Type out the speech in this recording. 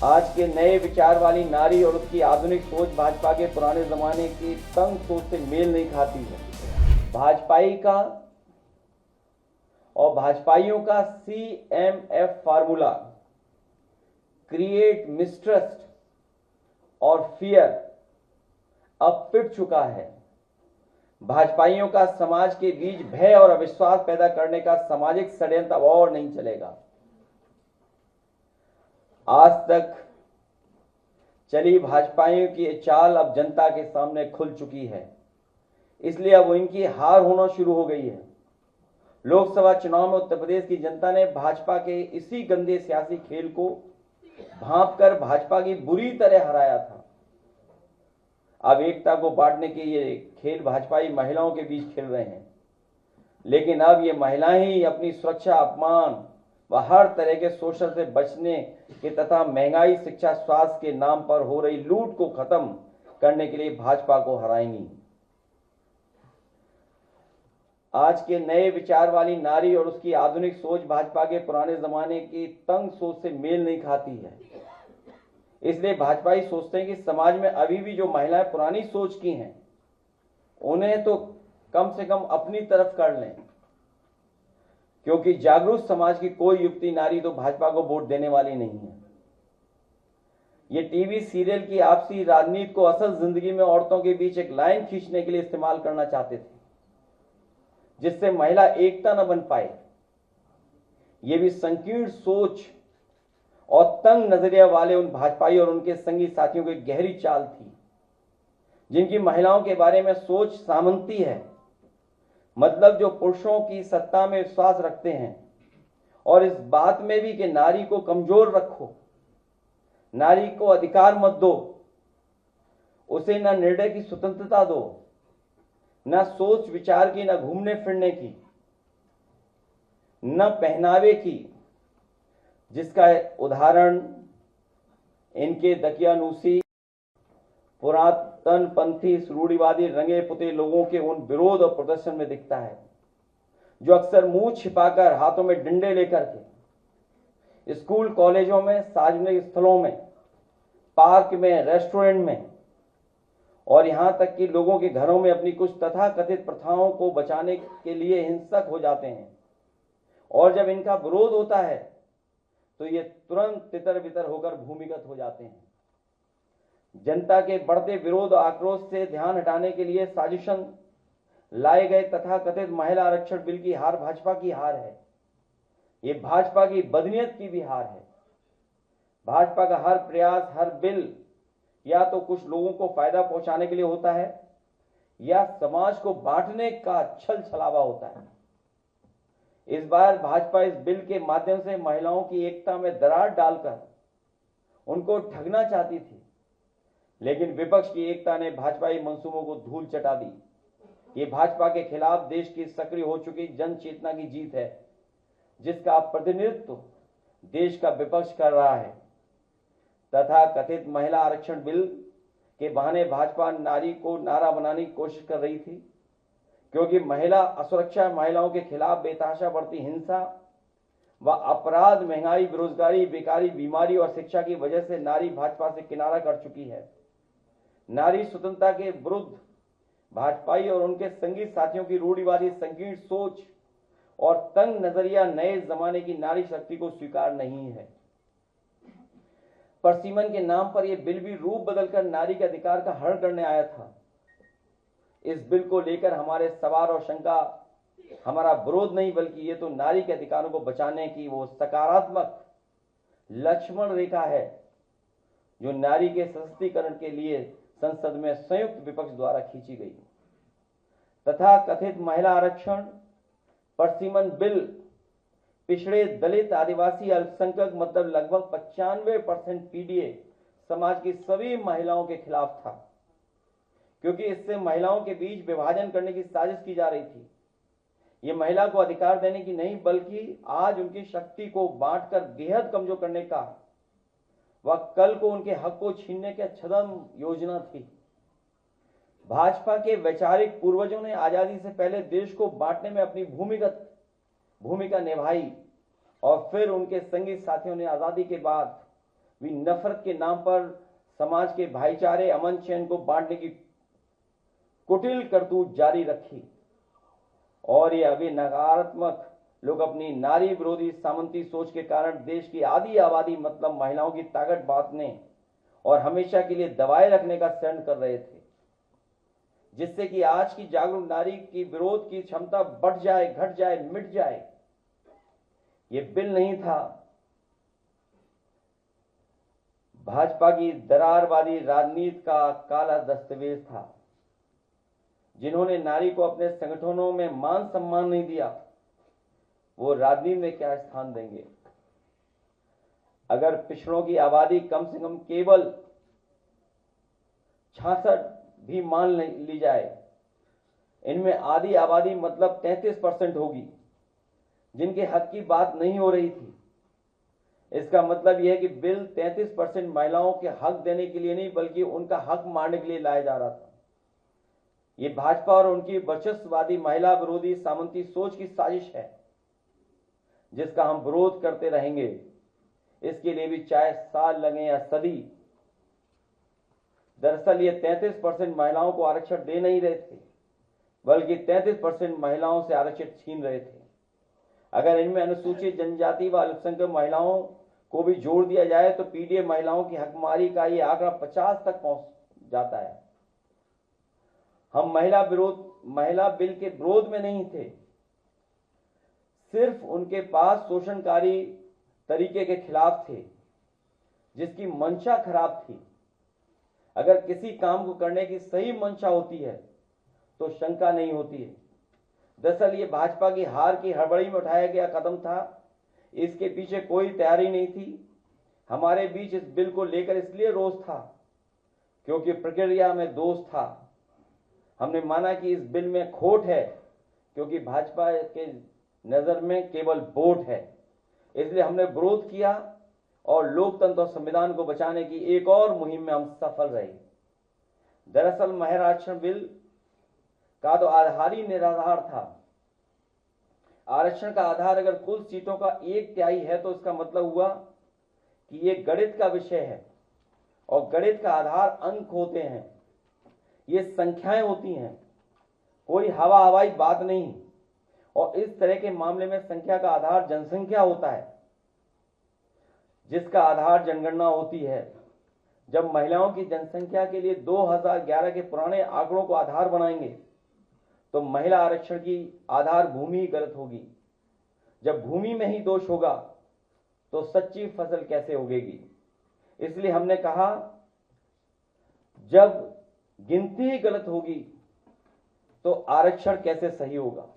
आज के नए विचार वाली नारी और उसकी आधुनिक सोच भाजपा के पुराने जमाने की तंग सोच से मेल नहीं खाती है। भाजपाई का और भाजपाइयों का CMF फार्मूला क्रिएट मिसट्रस्ट और फियर अब पिट चुका है। भाजपाइयों का समाज के बीच भय और अविश्वास पैदा करने का सामाजिक षड्यंत्र अब और नहीं चलेगा। आज तक चली भाजपाइयों की चाल अब जनता के सामने खुल चुकी है, इसलिए अब इनकी हार होना शुरू हो गई है। लोकसभा चुनाव में उत्तर प्रदेश की जनता ने भाजपा के इसी गंदे सियासी खेल को भांपकर भाजपा की बुरी तरह हराया था। अब एकता को बांटने के ये खेल भाजपाई महिलाओं के बीच खेल रहे हैं, लेकिन अब ये महिलाएं ही अपनी सुरक्षा, अपमान व हर तरह के शोषण से बचने के तथा महंगाई, शिक्षा, स्वास्थ्य के नाम पर हो रही लूट को खत्म करने के लिए भाजपा को हराएंगी। आज के नए विचार वाली नारी और उसकी आधुनिक सोच भाजपा के पुराने जमाने की तंग सोच से मेल नहीं खाती है। इसलिए भाजपाई सोचते हैं कि समाज में अभी भी जो महिलाएं पुरानी सोच की हैं, उन्हें तो कम से कम अपनी तरफ कर लें, क्योंकि जागरूक समाज की कोई युवती नारी तो भाजपा को वोट देने वाली नहीं है। ये टीवी सीरियल की आपसी राजनीति को असल जिंदगी में औरतों के बीच एक लाइन खींचने के लिए इस्तेमाल करना चाहते थे, जिससे महिला एकता न बन पाए। ये भी संकीर्ण सोच और तंग नजरिया वाले उन भाजपाई और उनके संगी साथियों की गहरी चाल थी, जिनकी महिलाओं के बारे में सोच सामंती है, मतलब जो पुरुषों की सत्ता में विश्वास रखते हैं और इस बात में भी कि नारी को कमजोर रखो, नारी को अधिकार मत दो, उसे न निर्णय की स्वतंत्रता दो, न सोच विचार की, न घूमने फिरने की, न पहनावे की, जिसका उदाहरण इनके दकियानूसी पुरातन पंथी रूढ़िवादी रंगे पुते लोगों के उन विरोध और प्रदर्शन में दिखता है, जो अक्सर मुंह छिपाकर, हाथों में डंडे लेकर के स्कूल कॉलेजों में, सार्वजनिक स्थलों में, पार्क में, रेस्टोरेंट में और यहां तक कि लोगों के घरों में अपनी कुछ तथाकथित प्रथाओं को बचाने के लिए हिंसक हो जाते हैं। और जब इनका विरोध होता है तो ये तुरंत तितर बितर होकर भूमिगत हो जाते हैं। जनता के बढ़ते विरोध और आक्रोश से ध्यान हटाने के लिए साजिशन लाए गए तथाकथित महिला आरक्षण बिल की हार भाजपा की हार है। ये भाजपा की बदनीयत की भी हार है। भाजपा का हर प्रयास, हर बिल या तो कुछ लोगों को फायदा पहुंचाने के लिए होता है या समाज को बांटने का छल छलावा होता है। इस बार भाजपा इस बिल के माध्यम से महिलाओं की एकता में दरार डालकर उनको ठगना चाहती थी, लेकिन विपक्ष की एकता ने भाजपाई मंसूबों को धूल चटा दी। ये भाजपा के खिलाफ देश की सक्रिय हो चुकी जन चेतना की जीत है, जिसका प्रतिनिधित्व देश का विपक्ष कर रहा है। तथा कथित महिला आरक्षण बिल के बहाने भाजपा नारी को नारा बनाने की कोशिश कर रही थी, क्योंकि महिला असुरक्षा, महिलाओं के खिलाफ बेतहाशा बढ़ती हिंसा व अपराध, महंगाई, बेरोजगारी, बेकारी, बीमारी और शिक्षा की वजह से नारी भाजपा से किनारा कर चुकी है। नारी स्वतंत्रता के विरुद्ध भाजपाई और उनके संगी साथियों की रूढ़िवादी संकीर्ण सोच और तंग नजरिया नए जमाने की नारी शक्ति को स्वीकार नहीं है। परसीमन के नाम पर यह बिल भी रूप बदलकर नारी के अधिकार का हरण करने आया था। इस बिल को लेकर हमारे सवाल और शंका हमारा विरोध नहीं, बल्कि ये तो नारी के अधिकारों को बचाने की वो सकारात्मक लक्ष्मण रेखा है जो नारी के सशक्तिकरण के लिए संसद में संयुक्त विपक्ष द्वारा खींची गई। तथा कथित महिला आरक्षण परसीमन बिल पिछड़े, दलित, आदिवासी, अल्पसंख्यक मतलब लगभग 95% पीडीए समाज की सभी महिलाओं के खिलाफ था, क्योंकि इससे महिलाओं के बीच विभाजन करने की साजिश की जा रही थी। ये महिला को अधिकार देने की नहीं, बल्कि आज उनकी शक्ति को बांटकर बेहद कमजोर करने का व कल को उनके हक को छीनने की छद्म योजना थी। भाजपा के वैचारिक पूर्वजों ने आजादी से पहले देश को बांटने में अपनी भूमिका निभाई और फिर उनके संगी साथियों ने आजादी के बाद भी नफरत के नाम पर समाज के भाईचारे, अमन चैन को बांटने की कुटिल करतूत जारी रखी और ये अभी नकारात्मक लोग अपनी नारी विरोधी सामंती सोच के कारण देश की आधी आबादी मतलब महिलाओं की ताकत बांटने और हमेशा के लिए दबाए रखने का षड्यंत्र कर रहे थे, जिससे कि आज की जागरूक नारी की विरोध की क्षमता बढ़ जाए, घट जाए, मिट जाए। ये बिल नहीं था, भाजपा की दरारवादी राजनीति का काला दस्तावेज था। जिन्होंने नारी को अपने संगठनों में मान सम्मान नहीं दिया, वो राजनीति में क्या स्थान देंगे। अगर पिछड़ों की आबादी कम से कम केवल 66 भी मान ली जाए, इनमें आधी आबादी मतलब 33% होगी जिनके हक की बात नहीं हो रही थी। इसका मतलब यह है कि बिल 33% महिलाओं के हक देने के लिए नहीं बल्कि उनका हक मारने के लिए लाया जा रहा था। ये भाजपा और उनकी वर्चस्ववादी महिला विरोधी सामंती सोच की साजिश है, जिसका हम विरोध करते रहेंगे। इसके लिए भी चाहे साल लगे या सदी। दरअसल ये 33% महिलाओं को आरक्षण दे नहीं रहे थे, बल्कि 33% महिलाओं से आरक्षण छीन रहे थे। अगर इनमें अनुसूचित जनजाति व अल्पसंख्यक महिलाओं को भी जोड़ दिया जाए तो पीडीए महिलाओं की हकमारी का ये आंकड़ा 50 तक पहुंच जाता है। हम महिला बिल के विरोध में नहीं थे, सिर्फ उनके पास शोषणकारी तरीके के खिलाफ थे, जिसकी मंशा खराब थी। अगर किसी काम को करने की सही मंशा होती है तो शंका नहीं होती है। दरअसल ये भाजपा की हार की हड़बड़ी में उठाया गया कदम था, इसके पीछे कोई तैयारी नहीं थी। हमारे बीच इस बिल को लेकर इसलिए रोष था क्योंकि प्रक्रिया में दोष था। हमने माना कि इस बिल में खोट है क्योंकि भाजपा के नजर में केवल वोट है, इसलिए हमने विरोध किया और लोकतंत्र और संविधान को बचाने की एक और मुहिम में हम सफल रहे। दरअसल महिला आरक्षण बिल का तो आधार ही निराधार था। आरक्षण का आधार अगर कुल सीटों का 1/3 है तो इसका मतलब हुआ कि ये गणित का विषय है और गणित का आधार अंक होते हैं, ये संख्याएं होती हैं, कोई हवा हवाई बात नहीं। और इस तरह के मामले में संख्या का आधार जनसंख्या होता है, जिसका आधार जनगणना होती है। जब महिलाओं की जनसंख्या के लिए 2011 के पुराने आंकड़ों को आधार बनाएंगे तो महिला आरक्षण की आधार भूमि गलत होगी। जब भूमि में ही दोष होगा तो सच्ची फसल कैसे उगेगी। इसलिए हमने कहा जब गिनती ही गलत होगी तो आरक्षण कैसे सही होगा।